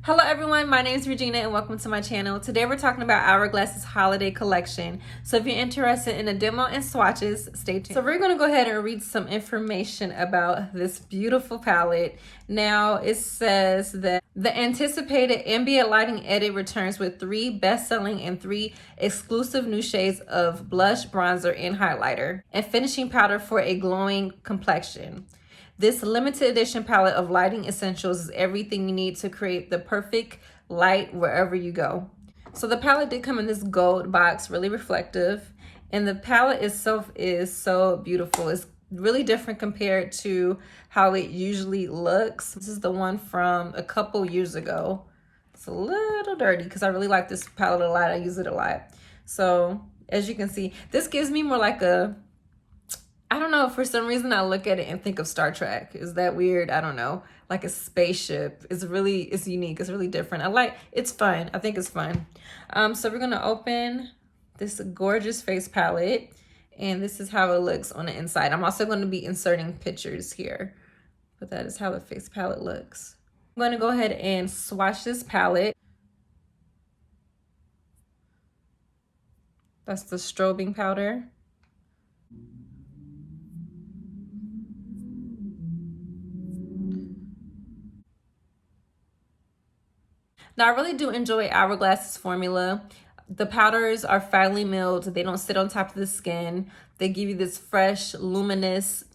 Hello everyone, my name is Regina and welcome to my channel. Today we're talking about Hourglass's holiday collection. So if you're interested in a demo and swatches, stay tuned. So we're going to go ahead and read some information about this beautiful palette. Now it says that the anticipated ambient lighting edit returns with 3 best-selling and 3 exclusive new shades of blush, bronzer, and highlighter, and finishing powder for a glowing complexion. This limited edition palette of lighting essentials is everything you need to create the perfect light wherever you go. So the palette did come in this gold box, really reflective. And the palette itself is so beautiful. It's really different compared to how it usually looks. This is the one from a couple years ago. It's a little dirty because I really like this palette a lot. I use it a lot. So as you can see, this gives me more like a, I don't know, for some reason I look at it and think of Star Trek. Is that weird? I don't know. Like a spaceship. It's unique. It's really different. It's fun. I think it's fun. So we're gonna open this gorgeous face palette, and this is how it looks on the inside. I'm also gonna be inserting pictures here, but that is how the face palette looks. I'm gonna go ahead and swatch this palette. That's the strobing powder. Now, I really do enjoy Hourglass's formula. The powders are finely milled. They don't sit on top of the skin. They give you this fresh, luminous,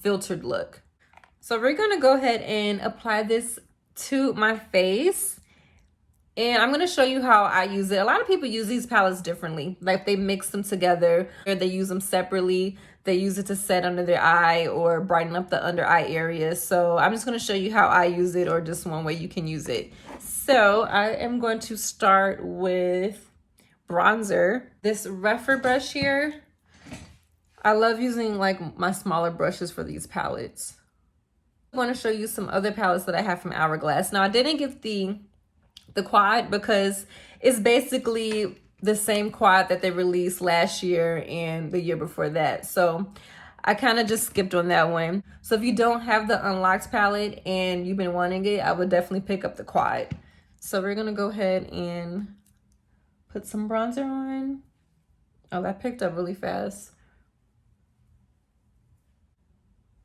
filtered look. So we're going to go ahead and apply this to my face. And I'm going to show you how I use it. A lot of people use these palettes differently. Like they mix them together or they use them separately. They use it to set under their eye or brighten up the under eye area. So I'm just going to show you how I use it, or just one way you can use it. So I am going to start with bronzer. This rougher brush here. I love using like my smaller brushes for these palettes. I want to show you some other palettes that I have from Hourglass. Now I didn't get the quad because it's basically the same quad that they released last year and the year before that. So I kind of just skipped on that one. So if you don't have the unlocked palette and you've been wanting it, I would definitely pick up the quad. So we're going to go ahead and put some bronzer on. Oh, that picked up really fast.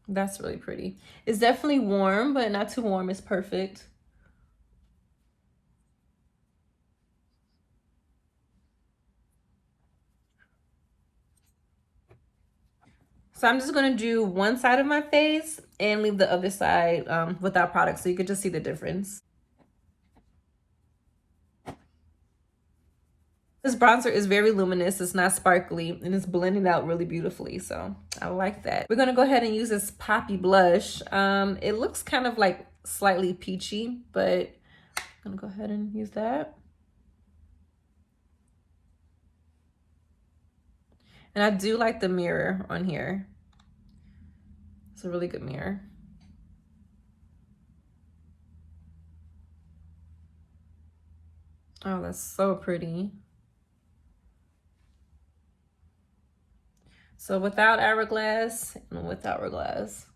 That's really pretty. It's definitely warm, but not too warm. It's perfect. So I'm just going to do one side of my face and leave the other side without product, so you can just see the difference. This bronzer is very luminous. It's not sparkly, and it's blending out really beautifully, so I like that. We're going to go ahead and use this Poppy blush. It looks kind of like slightly peachy, but I'm going to go ahead and use that. And I do like the mirror on here. It's a really good mirror. Oh, that's so pretty. So without Hourglass and with Hourglass.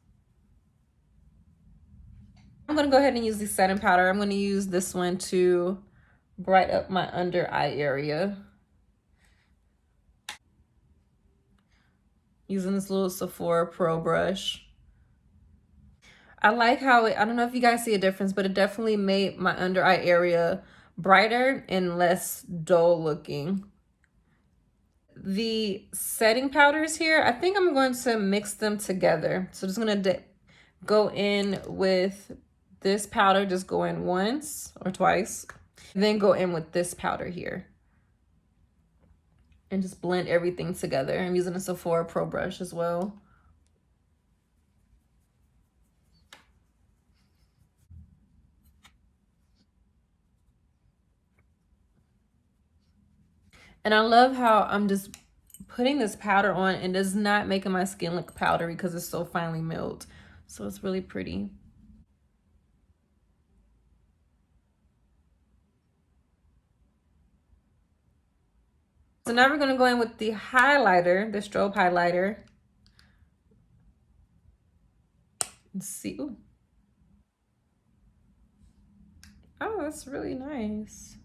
I'm going to go ahead and use the setting powder. I'm going to use this one to brighten up my under eye area. Using this little Sephora Pro brush. I like how I don't know if you guys see a difference, but it definitely made my under eye area brighter and less dull looking. The setting powders here, I think I'm going to mix them together. So just going to go in with this powder, just go in once or twice, then go in with this powder here. And just blend everything together. I'm using a Sephora Pro brush as well. And I love how I'm just putting this powder on and it's not making my skin look powdery because it's so finely milled. So it's really pretty. So now we're going to go in with the highlighter, the strobe highlighter. Let's see. Ooh. Oh, that's really nice.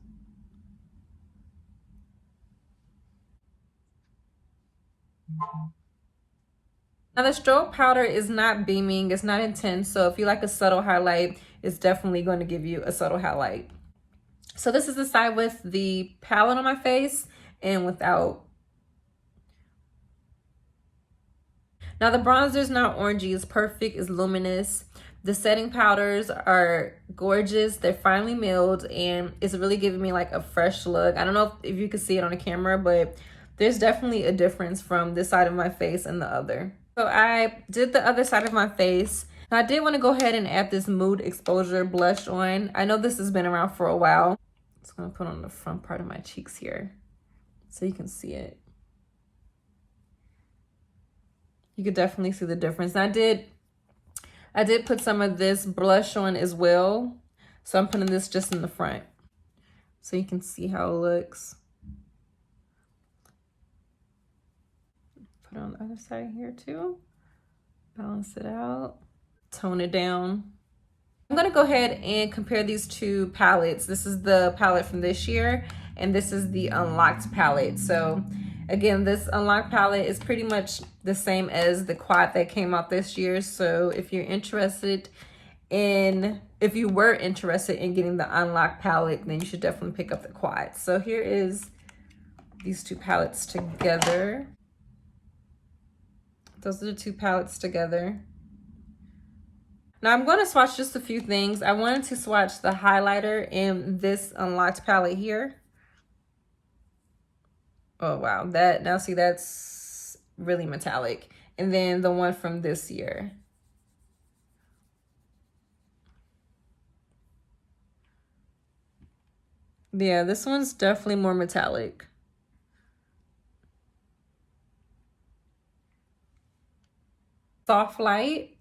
Now the strobe powder is not beaming, it's not intense. So if you like a subtle highlight, it's definitely going to give you a subtle highlight. So this is the side with the palette on my face and without. Now the bronzer is not orangey, it's perfect, it's luminous. The setting powders are gorgeous. They're finely milled and it's really giving me like a fresh look. I don't know if you can see it on the camera, but there's definitely a difference from this side of my face and the other. So I did the other side of my face. Now I did want to go ahead and add this Mood Exposure blush on. I know this has been around for a while. It's gonna put on the front part of my cheeks here so you can see it. You could definitely see the difference. And I did put some of this blush on as well. So I'm putting this just in the front so you can see how it looks. Put it on the other side here too. Balance it out. Tone it down. I'm gonna go ahead and compare these two palettes. This is the palette from this year and this is the Unlocked palette. So again, this Unlocked palette is pretty much the same as the quad that came out this year. So if you were interested in getting the Unlocked palette, then you should definitely pick up the quad. So here is these two palettes together. Those are the two palettes together. Now I'm going to swatch just a few things. I wanted to swatch the highlighter in this Unlocked palette here. Oh wow, now see, that's really metallic. And then the one from this year. Yeah, this one's definitely more metallic. Soft Light,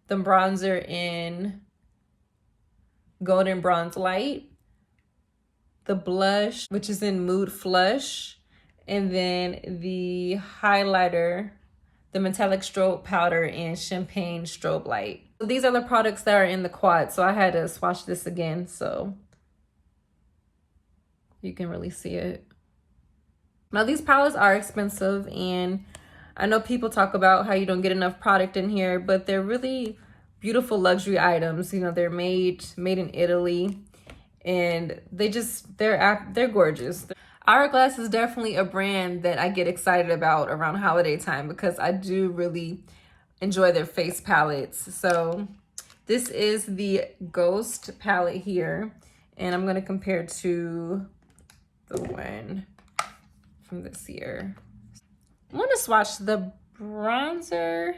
the bronzer in Golden Bronze Light, the blush, which is in Mood Flush, and then the highlighter, the metallic strobe powder in Champagne Strobe Light. So these are the products that are in the quad, so I had to swatch this again so you can really see it. Now these palettes are expensive, and I know people talk about how you don't get enough product in here, but they're really beautiful luxury items. You know, they're made in Italy, and they're gorgeous. Hourglass is definitely a brand that I get excited about around holiday time because I do really enjoy their face palettes. So this is the Ghost palette here, and I'm going to compare to the one from this year. I'm going to swatch the bronzer.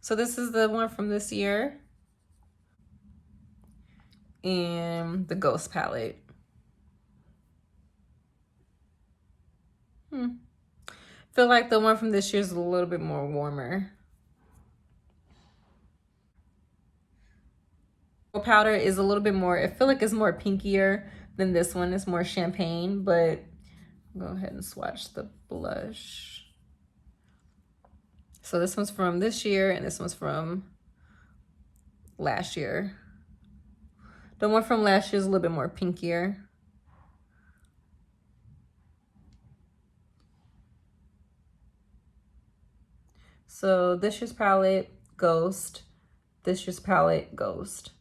So this is the one from this year. And the Ghost palette. Feel like the one from this year is a little bit more warmer. Powder is a little bit more, I feel like it's more pinkier than this one. It's more champagne, but I'll go ahead and swatch the blush. So this one's from this year and this one's from last year. The one from last year is a little bit more pinkier. So this year's palette, Ghost. This year's palette, Ghost.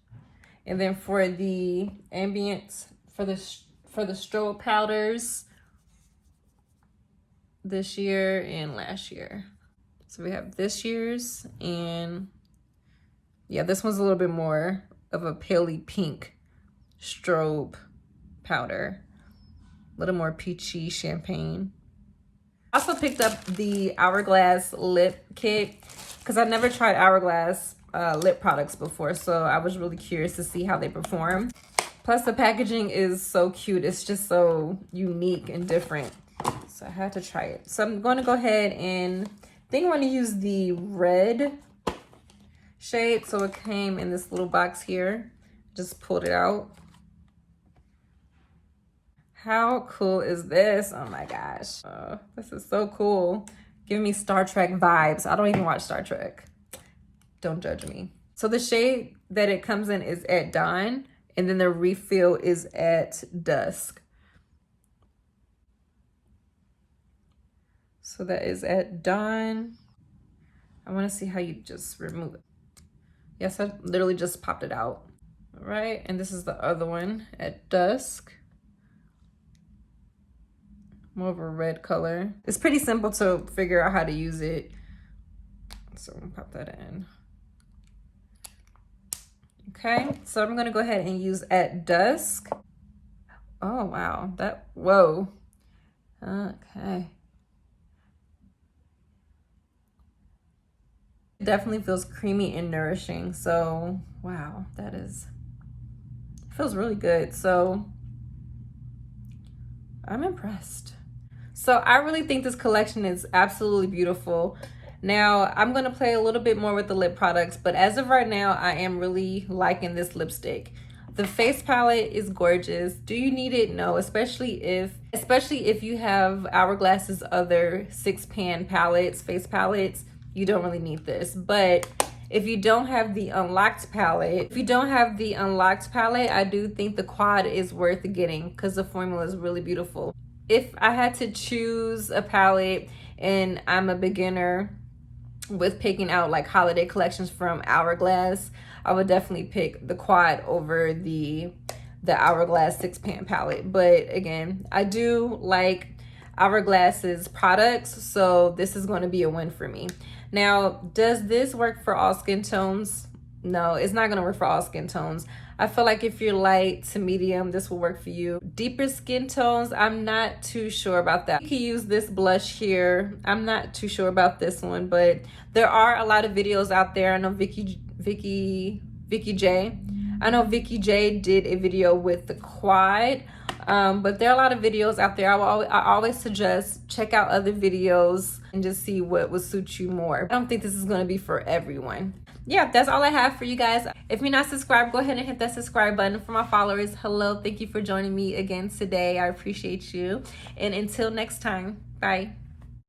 And then for the Ambient, for the strobe powders, this year and last year. So we have this year's, and yeah, this one's a little bit more of a paley pink strobe powder. A little more peachy champagne. I also picked up the Hourglass lip kit because I've never tried Hourglass lip products before, so I was really curious to see how they perform. Plus the packaging is so cute. It's just so unique and different. So I had to try it. So I'm going to go ahead and I think I want to use the red shade. So it came in this little box here. Just pulled it out. How cool is this? Oh my gosh. This is so cool. Giving me Star Trek vibes. I don't even watch Star Trek. Don't judge me. So the shade that it comes in is at Dawn, And then the refill is at dusk. So that is at dawn. I want to see how you just remove it. Yes, I literally just popped it out. All right, and this is the other one at dusk. More of a red color. It's pretty simple to figure out how to use it. So I'm gonna pop that in. Okay, so I'm gonna go ahead and use at dusk. Oh wow, whoa. Okay. It definitely feels creamy and nourishing. So wow, it feels really good. So I'm impressed. So I really think this collection is absolutely beautiful. Now, I'm going to play a little bit more with the lip products, but as of right now, I am really liking this lipstick. The face palette is gorgeous. Do you need it? No, especially if you have Hourglass's other 6-pan palettes, face palettes, you don't really need this. But if you don't have the unlocked palette, I do think the quad is worth getting because the formula is really beautiful. If I had to choose a palette and I'm a beginner with picking out like holiday collections from Hourglass, I would definitely pick the quad over the Hourglass 6-pan palette. But again, I do like Hourglass's products, so this is going to be a win for me. Now, does this work for all skin tones? No, it's not going to work for all skin tones. I feel like if you're light to medium, this will work for you. Deeper skin tones, I'm not too sure about that. You can use this blush here. I'm not too sure about this one, but there are a lot of videos out there. I know Vikeejeah. I know Vikeejeah did a video with the quad, but there are a lot of videos out there. I always suggest check out other videos and just see what would suit you more. I don't think this is going to be for everyone. Yeah, that's all I have for you guys. If you're not subscribed, go ahead and hit that subscribe button. For my followers, hello, thank you for joining me again today. I appreciate you. And until next time, bye.